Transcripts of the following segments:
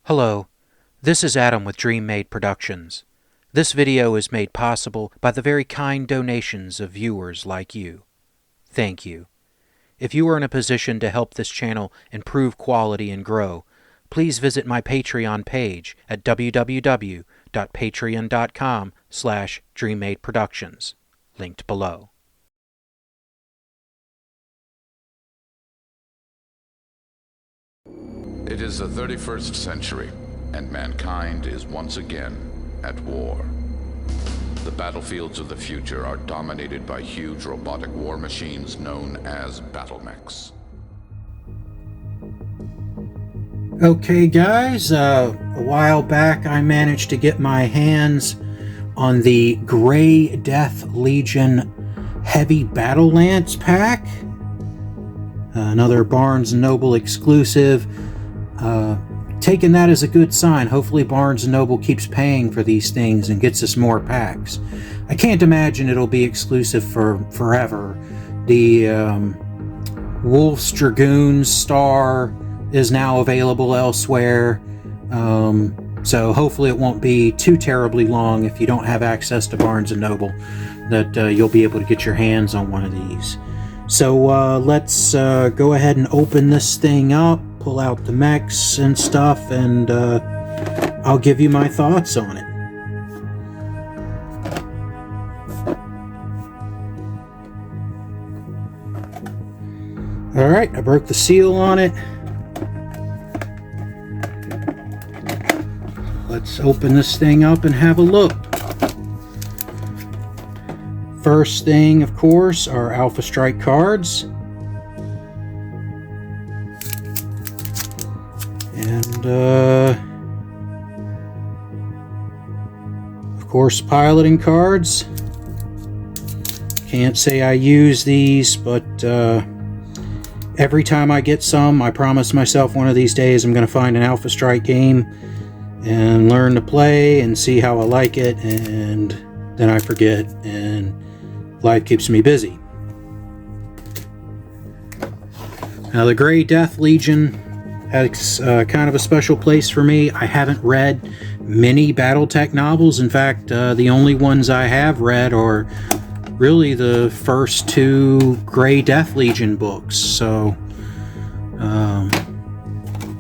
Hello, this is Adam with DreamMade Productions. This video is made possible by the very kind donations of viewers like you. Thank you. If you are in a position to help this channel improve quality and grow, please visit my Patreon page at www.patreon.com/DreamMadeProductions, linked below. It is the 31st century, and mankind is once again at war. The battlefields of the future are dominated by huge robotic war machines known as BattleMechs. Okay guys, a while back I managed to get my hands on the Grey Death Legion Heavy Battle Lance pack. Another Barnes & Noble exclusive. Taking that as a good sign. Hopefully Barnes & Noble keeps paying for these things and gets us more packs. I can't imagine it'll be exclusive for forever. The Wolf's Dragoons Star is now available elsewhere. So hopefully it won't be too terribly long if you don't have access to Barnes & Noble that you'll be able to get your hands on one of these. So let's go ahead and open this thing up, pull out the mechs and stuff, and I'll give you my thoughts on it. Alright, I broke the seal on it. Let's open this thing up and have a look. First thing, of course, are Alpha Strike cards. And, of course, piloting cards. Can't say I use these, but every time I get some, I promise myself one of these days I'm going to find an Alpha Strike game and learn to play and see how I like it, and then I forget, and life keeps me busy. Now, the Grey Death Legion has kind of a special place for me. I haven't read many BattleTech novels. In fact, the only ones I have read are really the first two Grey Death Legion books. So,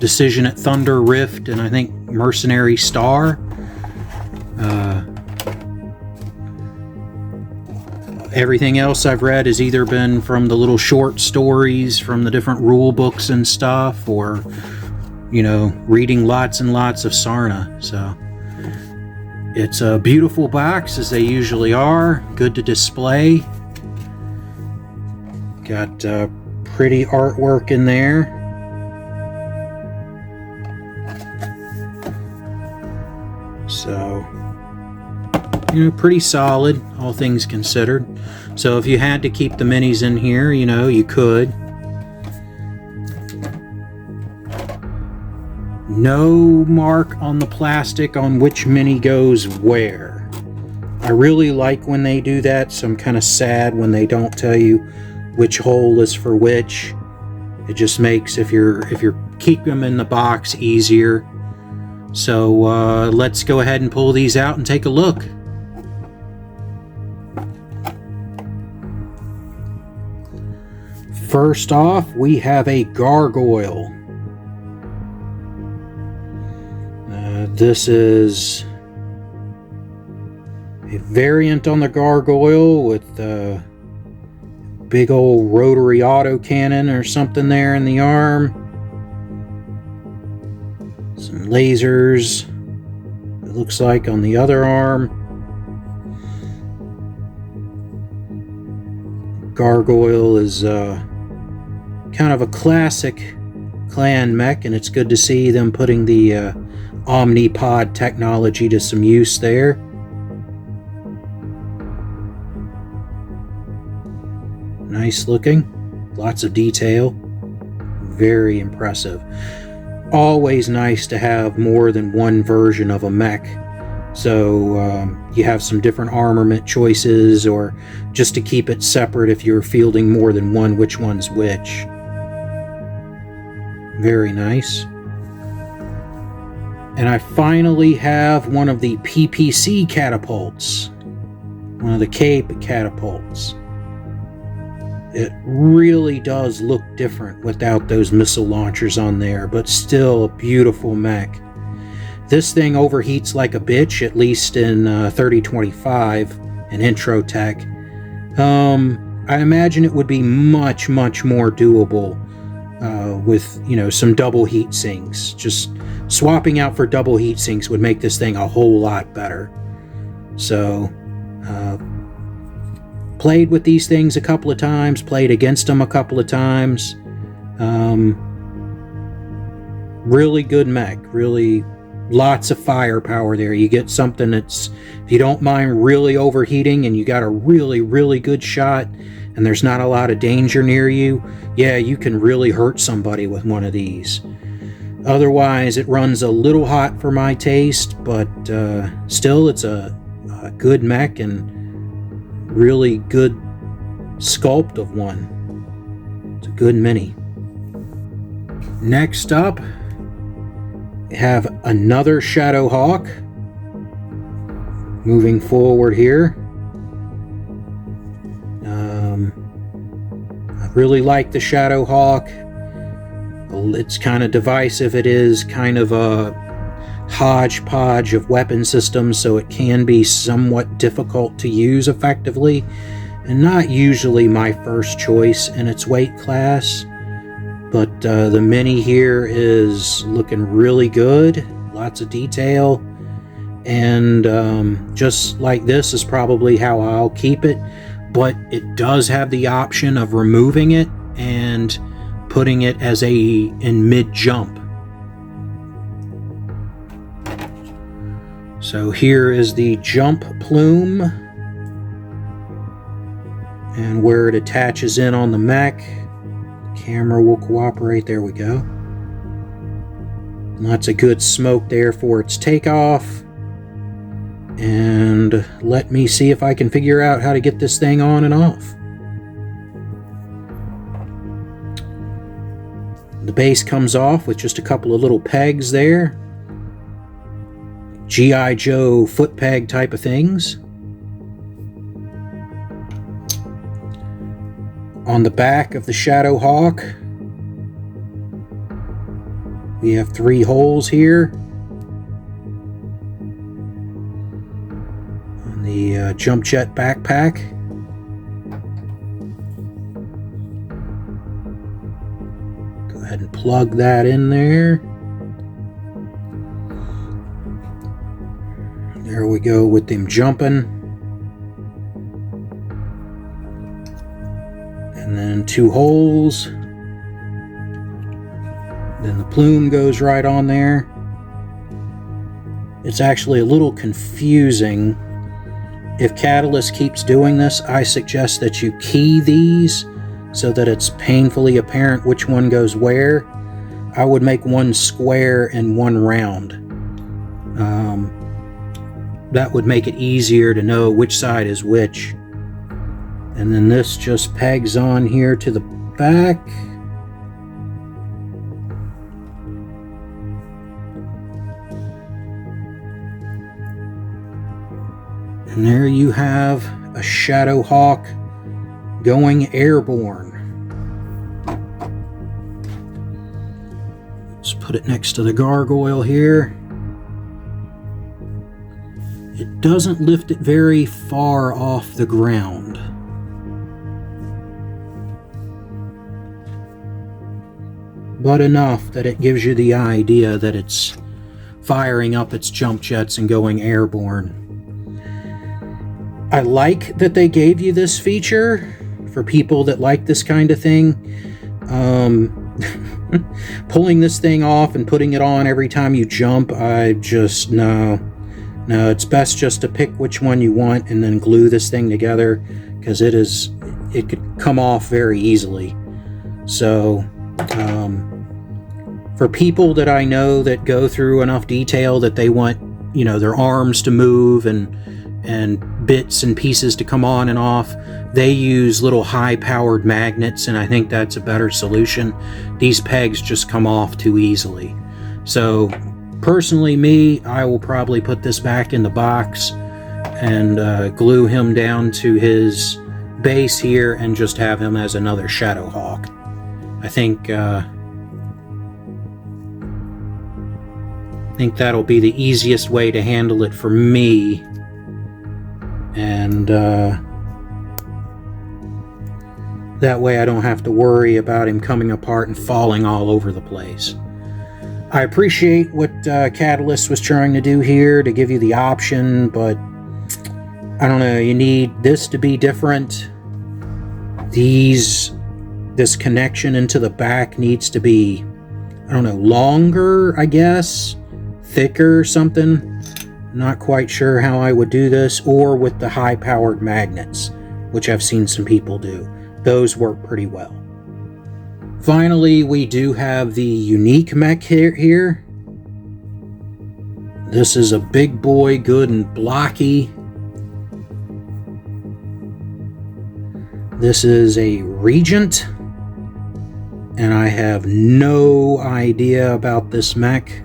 Decision at Thunder Rift and I think Mercenary Star. Everything else I've read has either been from the little short stories from the different rule books and stuff, or, you know, reading lots and lots of Sarna. So it's a beautiful box, as they usually are. Good to display. Got pretty artwork in there. So, you know, pretty solid, all things considered. So if you had to keep the minis in here, you know, you could. No mark on the plastic on which mini goes where. I really like when they do that, so I'm kind of sad when they don't tell you which hole is for which. It just makes, if you're keep them in the box, easier. So let's go ahead and pull these out and take a look. First off, we have a Gargoyle. This is a variant on the Gargoyle with a big old rotary autocannon or something there in the arm. Some lasers, it looks like, on the other arm. Gargoyle is kind of a classic clan mech, and it's good to see them putting the Omnipod technology to some use there. Nice looking, lots of detail, very impressive. Always nice to have more than one version of a mech, so you have some different armament choices, or just to keep it separate if you're fielding more than one, which one's which. Very nice. And I finally have one of the PPC catapults. One of the Cape catapults. It really does look different without those missile launchers on there, but still a beautiful mech. This thing overheats like a bitch, at least in 3025 in intro tech. I imagine it would be much more doable with, you know, some double heat sinks. Just swapping out for double heat sinks would make this thing a whole lot better. So, played with these things a couple of times, played against them a couple of times. Really good mech, really lots of firepower there. You get something that's, if you don't mind really overheating and you got a really good shot and there's not a lot of danger near you, yeah, you can really hurt somebody with one of these. Otherwise, it runs a little hot for my taste, but still it's a good mech and really good sculpt of one. It's a good mini. Next up, we have another Shadow Hawk. Moving forward here. I really like the Shadow Hawk. It's kind of divisive. It is kind of a hodgepodge of weapon systems, so it can be somewhat difficult to use effectively, and not usually my first choice in its weight class. But the mini here is looking really good, lots of detail, and just like this is probably how I'll keep it, but it does have the option of removing it and putting it as in mid-jump. So here is the jump plume, and where it attaches in on the mech. The camera will cooperate. There we go. Lots of good smoke there for its takeoff. And let me see if I can figure out how to get this thing on and off. The base comes off with just a couple of little pegs there. G.I. Joe foot peg type of things. On the back of the Shadow Hawk, we have 3 holes here. On the jump jet backpack. Go ahead and plug that in there. There we go with them jumping. And then 2 holes. Then the plume goes right on there. It's actually a little confusing. If Catalyst keeps doing this, I suggest that you key these so that it's painfully apparent which one goes where. I would make one square and one round. That would make it easier to know which side is which. And then this just pegs on here to the back. And there you have a Shadow Hawk going airborne. Let's put it next to the Gargoyle here. It doesn't lift it very far off the ground. But enough that it gives you the idea that it's firing up its jump jets and going airborne. I like that they gave you this feature for people that like this kind of thing. Pulling this thing off and putting it on every time you jump, I just, no, it's best just to pick which one you want and then glue this thing together, because it could come off very easily. So, for people that I know that go through enough detail that they want, you know, their arms to move and bits and pieces to come on and off, they use little high-powered magnets, and I think that's a better solution. These pegs just come off too easily. So Personally, me, I will probably put this back in the box and glue him down to his base here and just have him as another Shadowhawk. I think that'll be the easiest way to handle it for me. And that way I don't have to worry about him coming apart and falling all over the place. I appreciate what Catalyst was trying to do here to give you the option, but I don't know, you need this to be different. This connection into the back needs to be, I don't know, longer, I guess, thicker or something. Not quite sure how I would do this, or with the high-powered magnets, which I've seen some people do. Those work pretty well. Finally, we do have the unique mech here. This is a big boy, good and blocky. This is a Regent, and I have no idea about this mech.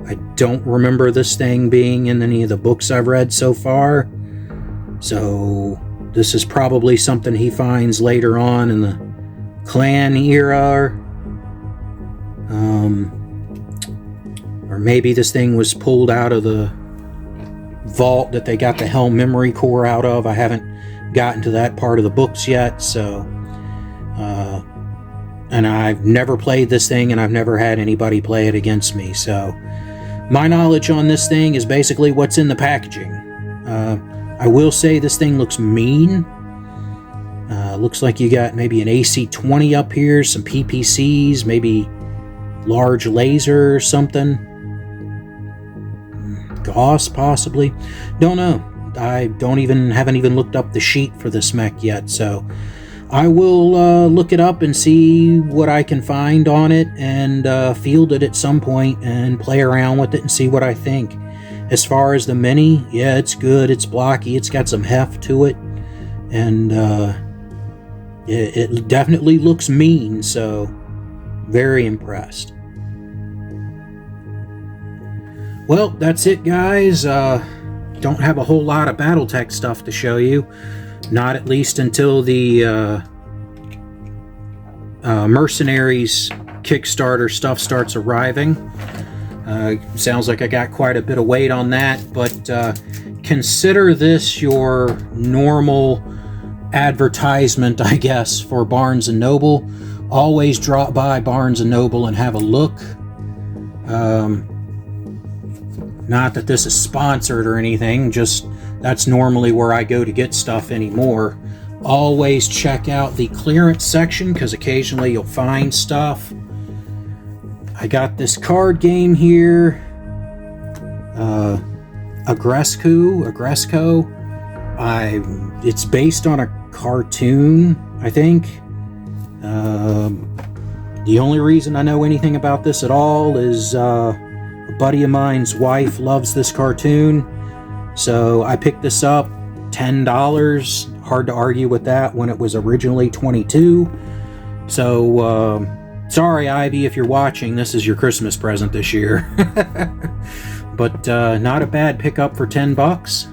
I don't remember this thing being in any of the books I've read so far. So this is probably something he finds later on in the clan era. Or maybe this thing was pulled out of the vault that they got the Helm memory core out of. I haven't gotten to that part of the books yet, so and I've never played this thing, and I've never had anybody play it against me, so my knowledge on this thing is basically what's in the packaging. I will say this thing looks mean. Looks like you got maybe an AC-20 up here, some PPCs, maybe large laser or something. Gauss, possibly. Don't know. I haven't even looked up the sheet for this mech yet, so I will look it up and see what I can find on it and field it at some point and play around with it and see what I think. As far as the Mini, yeah, it's good, it's blocky, it's got some heft to it, and it definitely looks mean, so very impressed. Well, that's it, guys. Don't have a whole lot of BattleTech stuff to show you. Not at least until the Mercenaries Kickstarter stuff starts arriving. Sounds like I got quite a bit of weight on that, but consider this your normal advertisement, I guess, for Barnes & Noble. Always drop by Barnes & Noble and have a look. Not that this is sponsored or anything, just that's normally where I go to get stuff anymore. Always check out the clearance section, because occasionally you'll find stuff. I got this card game here, Agresco. It's based on a cartoon, I think. The only reason I know anything about this at all is a buddy of mine's wife loves this cartoon, so I picked this up. $10. Hard to argue with that when it was originally $22. So sorry, Ivy, if you're watching, this is your Christmas present this year. But not a bad pickup for $10.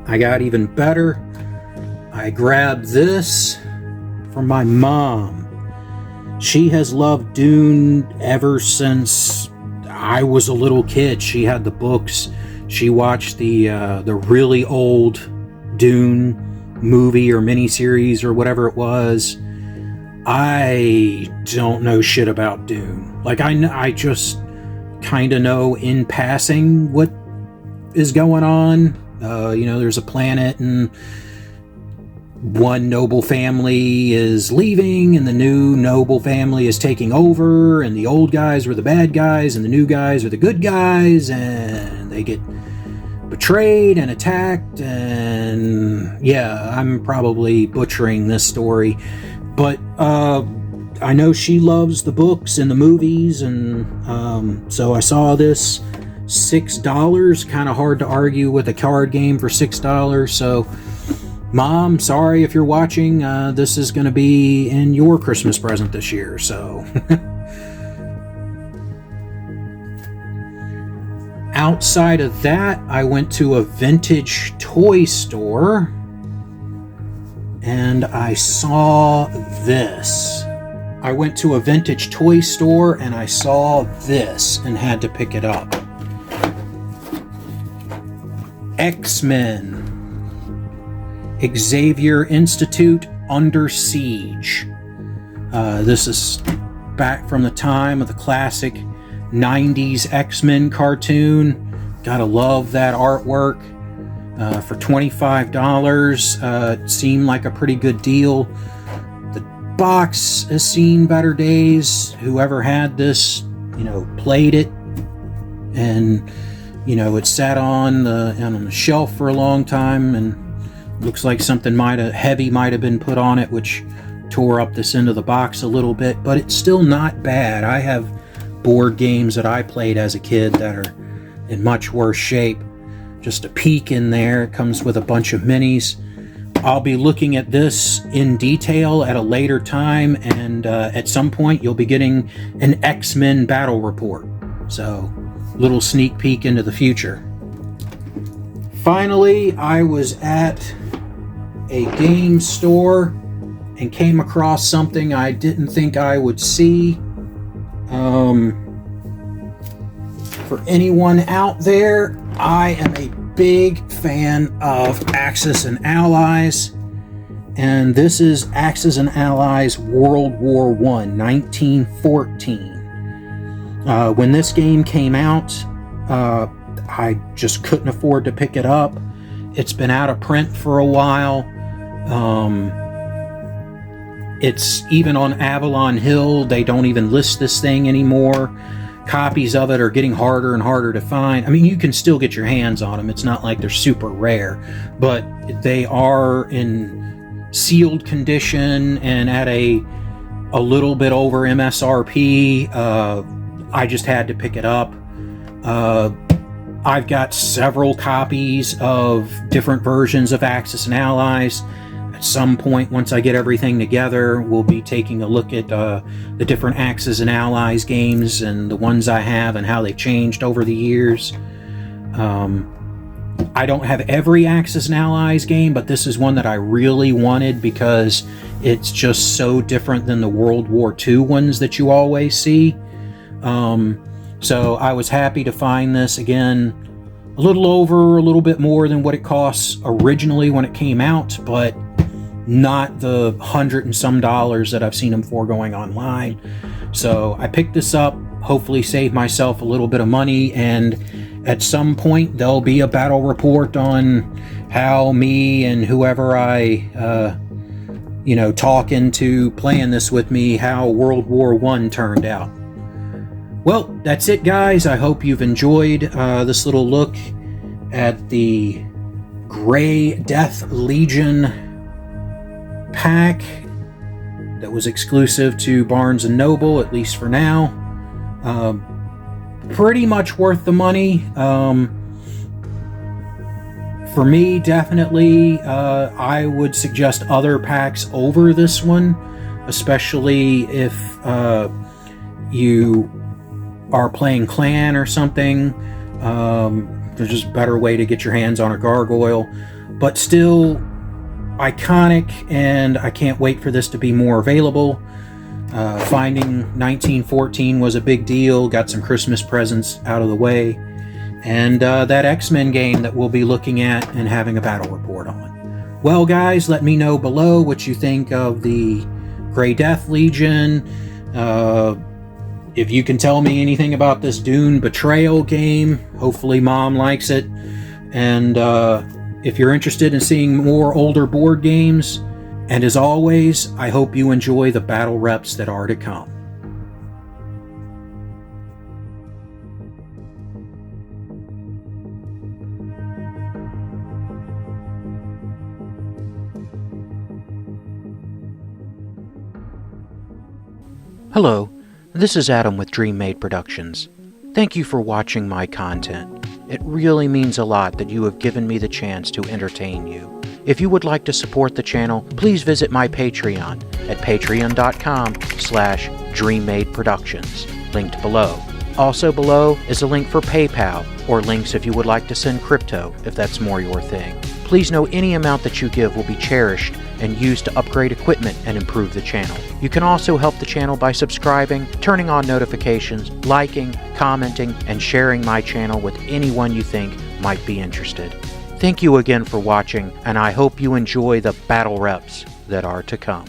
I got even better. I grabbed this from my mom. She has loved Dune ever since I was a little kid. She had the books. She watched the really old Dune movie or miniseries or whatever it was. I don't know shit about Dune. Like, I just kind of know in passing what is going on. There's a planet and one noble family is leaving and the new noble family is taking over, and the old guys were the bad guys and the new guys are the good guys, and they get betrayed and attacked, and yeah, I'm probably butchering this story, but I know she loves the books and the movies, and so I saw this $6. Kind of hard to argue with a card game for $6. So Mom, sorry if you're watching, this is going to be in your Christmas present this year, so Outside of that, I went to a vintage toy store and I saw this. I went to a vintage toy store and I saw this and had to pick it up. XMen. Xavier Institute Under Siege. This is back from the time of the classic 90s X-Men cartoon. Gotta love that artwork. For $25, it seemed like a pretty good deal. The box has seen better days. Whoever had this, played it, and it sat on the shelf for a long time, and looks like something heavy might have been put on it, which tore up this end of the box a little bit, but it's still not bad. I have board games that I played as a kid that are in much worse shape. Just a peek in there. It comes with a bunch of minis. I'll be looking at this in detail at a later time, and at some point you'll be getting an X-Men battle report. So, little sneak peek into the future. Finally, I was at a game store and came across something I didn't think I would see. For anyone out there, I am a big fan of Axis and Allies, and this is Axis and Allies World War I, 1914. When this game came out, I just couldn't afford to pick it up. It's been out of print for a while. It's even on Avalon Hill. They don't even list this thing anymore. Copies of it are getting harder and harder to find. I mean, you can still get your hands on them. It's not like they're super rare, but they are in sealed condition and at a little bit over MSRP. I just had to pick it up. I've got several copies of different versions of Axis and Allies. At some point, once I get everything together, we'll be taking a look at the different Axis and Allies games and the ones I have and how they've changed over the years. I don't have every Axis and Allies game, but this is one that I really wanted because it's just so different than the World War II ones that you always see. So I was happy to find this. Again, a little bit more than what it costs originally when it came out, but not the $100 and some that I've seen them for going online. So I picked this up, hopefully save myself a little bit of money, and at some point there'll be a battle report on how me and whoever I talk into playing this with me, how World War I turned out. Well, that's it, guys. I hope you've enjoyed this little look at the Grey Death Legion pack that was exclusive to Barnes & Noble, at least for now. Pretty much worth the money. For me, definitely, I would suggest other packs over this one, especially if you are playing Clan or something. There's just a better way to get your hands on a Gargoyle, but still iconic, and I can't wait for this to be more available. Finding 1914 was a big deal, got some Christmas presents out of the way, and that X-Men game that we'll be looking at and having a battle report on. Well, guys, let me know below what you think of the Grey Death Legion. If you can tell me anything about this Dune Betrayal game, hopefully Mom likes it. And if you're interested in seeing more older board games, and as always, I hope you enjoy the battle reps that are to come. Hello, this is Adam with Dream Made Productions. Thank you for watching my content. It really means a lot that you have given me the chance to entertain you. If you would like to support the channel, please visit my Patreon at patreon.com/DreamMadeProductions, linked below. Also below is a link for PayPal, or links if you would like to send crypto, if that's more your thing. Please know any amount that you give will be cherished and used to upgrade equipment and improve the channel. You can also help the channel by subscribing, turning on notifications, liking, commenting, and sharing my channel with anyone you think might be interested. Thank you again for watching, and I hope you enjoy the battle reps that are to come.